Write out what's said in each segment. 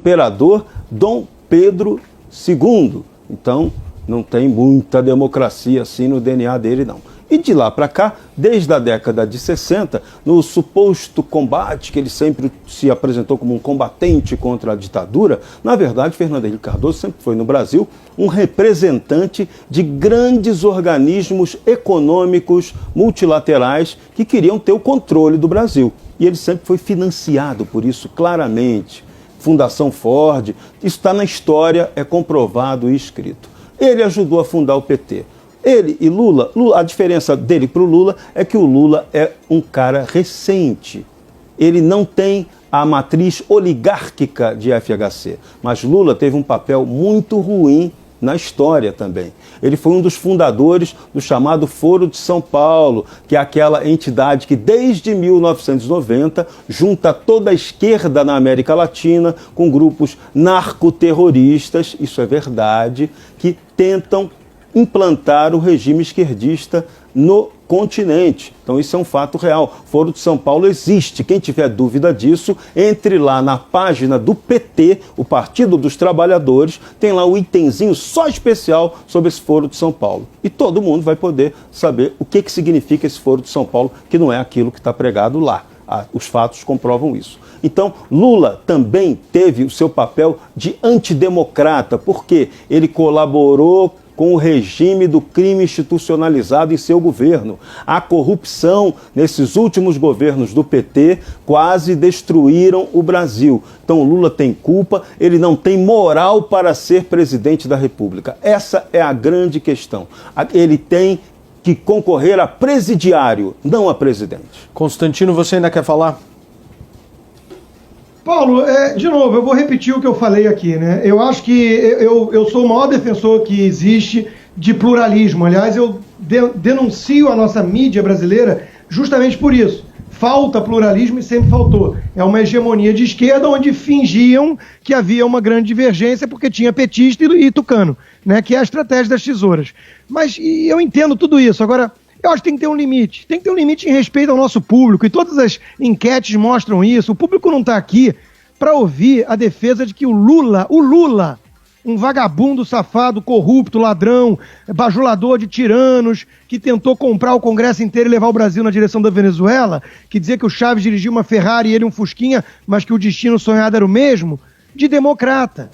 imperador Dom Pedro II. Então, não tem muita democracia assim no DNA dele, não. E de lá para cá, desde a década de 60, no suposto combate, que ele sempre se apresentou como um combatente contra a ditadura, na verdade, Fernando Henrique Cardoso sempre foi no Brasil um representante de grandes organismos econômicos multilaterais que queriam ter o controle do Brasil. E ele sempre foi financiado por isso, claramente. Fundação Ford, isso está na história, é comprovado e escrito. Ele ajudou a fundar o PT. Ele e Lula, a diferença dele para o Lula é que o Lula é um cara recente. Ele não tem a matriz oligárquica de FHC, mas Lula teve um papel muito ruim na história também. Ele foi um dos fundadores do chamado Foro de São Paulo, que é aquela entidade que desde 1990 junta toda a esquerda na América Latina com grupos narcoterroristas, isso é verdade, que tentam implantar o regime esquerdista no continente. Então isso é um fato real. Foro de São Paulo existe. Quem tiver dúvida disso, entre lá na página do PT, o Partido dos Trabalhadores, tem lá um itemzinho só especial sobre esse Foro de São Paulo. E todo mundo vai poder saber o que significa esse Foro de São Paulo, que não é aquilo que está pregado lá. Os fatos comprovam isso. Então, Lula também teve o seu papel de antidemocrata, porque ele colaborou com o regime do crime institucionalizado em seu governo. A corrupção nesses últimos governos do PT quase destruíram o Brasil. Então Lula tem culpa, ele não tem moral para ser presidente da República. Essa é a grande questão. Ele tem que concorrer a presidiário, não a presidente. Constantino, você ainda quer falar? Paulo, de novo, eu vou repetir o que eu falei aqui, né? Eu acho que eu sou o maior defensor que existe de pluralismo. Aliás, eu denuncio a nossa mídia brasileira justamente por isso. Falta pluralismo e sempre faltou. É uma hegemonia de esquerda onde fingiam que havia uma grande divergência porque tinha petista e tucano, né? Que é a estratégia das tesouras. Mas eu entendo tudo isso. Agora, eu acho que tem que ter um limite. Tem que ter um limite em respeito ao nosso público. E todas as enquetes mostram isso. O público não está aqui para ouvir a defesa de que o Lula, um vagabundo, safado, corrupto, ladrão, bajulador de tiranos, que tentou comprar o Congresso inteiro e levar o Brasil na direção da Venezuela, que dizia que o Chaves dirigia uma Ferrari e ele um Fusquinha, mas que o destino sonhado era o mesmo, de democrata.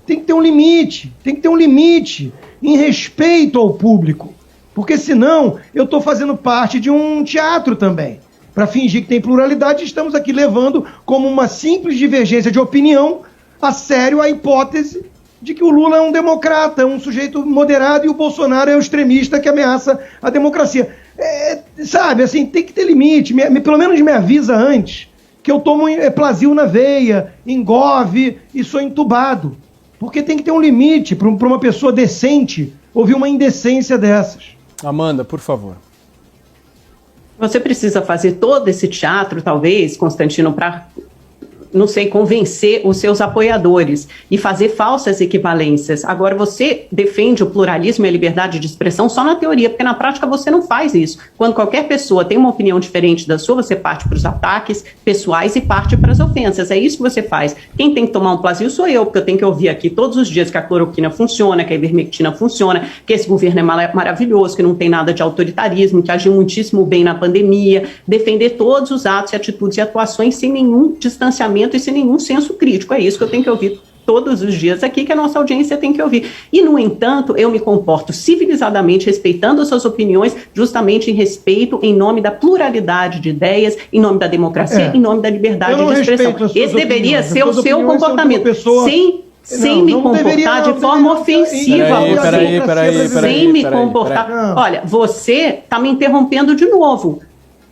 Tem que ter um limite. Tem que ter um limite em respeito ao público. Porque senão eu estou fazendo parte de um teatro também. Para fingir que tem pluralidade, estamos aqui levando como uma simples divergência de opinião a sério a hipótese de que o Lula é um democrata, um sujeito moderado e o Bolsonaro é um extremista que ameaça a democracia. Sabe, assim, tem que ter limite. Pelo menos me avisa antes que eu tomo Plasil na veia, engove e sou entubado. Porque tem que ter um limite para uma pessoa decente ouvir uma indecência dessas. Amanda, por favor. Você precisa fazer todo esse teatro, talvez, Constantino, para, não sei, convencer os seus apoiadores e fazer falsas equivalências. Agora, você defende o pluralismo e a liberdade de expressão só na teoria, porque na prática você não faz isso. Quando qualquer pessoa tem uma opinião diferente da sua, você parte para os ataques pessoais e parte para as ofensas. É isso que você faz. Quem tem que tomar um Plasil sou eu, porque eu tenho que ouvir aqui todos os dias que a cloroquina funciona, que a ivermectina funciona, que esse governo é maravilhoso, que não tem nada de autoritarismo, que agiu muitíssimo bem na pandemia, defender todos os atos e atitudes e atuações sem nenhum distanciamento e sem nenhum senso crítico. É isso que eu tenho que ouvir todos os dias aqui, que a nossa audiência tem que ouvir. E, no entanto, eu me comporto civilizadamente, respeitando as suas opiniões, justamente em respeito, em nome da pluralidade de ideias, em nome da democracia, em nome da liberdade de expressão. Esse deveria ser o seu comportamento, sem me comportar de forma ofensiva. Sem me comportar. Olha, você está me interrompendo de novo.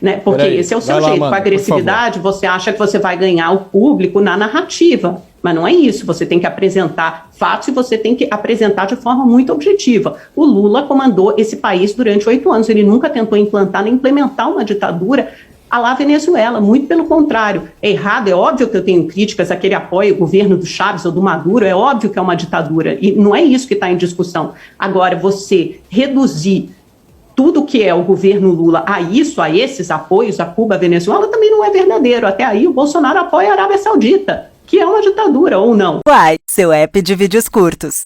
Né? Porque esse é o seu jeito. Com agressividade, você acha que você vai ganhar o público na narrativa. Mas não é isso. Você tem que apresentar fatos e você tem que apresentar de forma muito objetiva. O Lula comandou esse país durante 8 anos. Ele nunca tentou implantar nem implementar uma ditadura à la Venezuela. Muito pelo contrário. É errado, é óbvio que eu tenho críticas a que ele apoia o governo do Chaves ou do Maduro. É óbvio que é uma ditadura. E não é isso que está em discussão. Agora, você reduzir tudo que é o governo Lula a isso, a esses apoios a Cuba, a Venezuela, também não é verdadeiro. Até aí o Bolsonaro apoia a Arábia Saudita. que é uma ditadura ou não. Uai, seu app de vídeos curtos.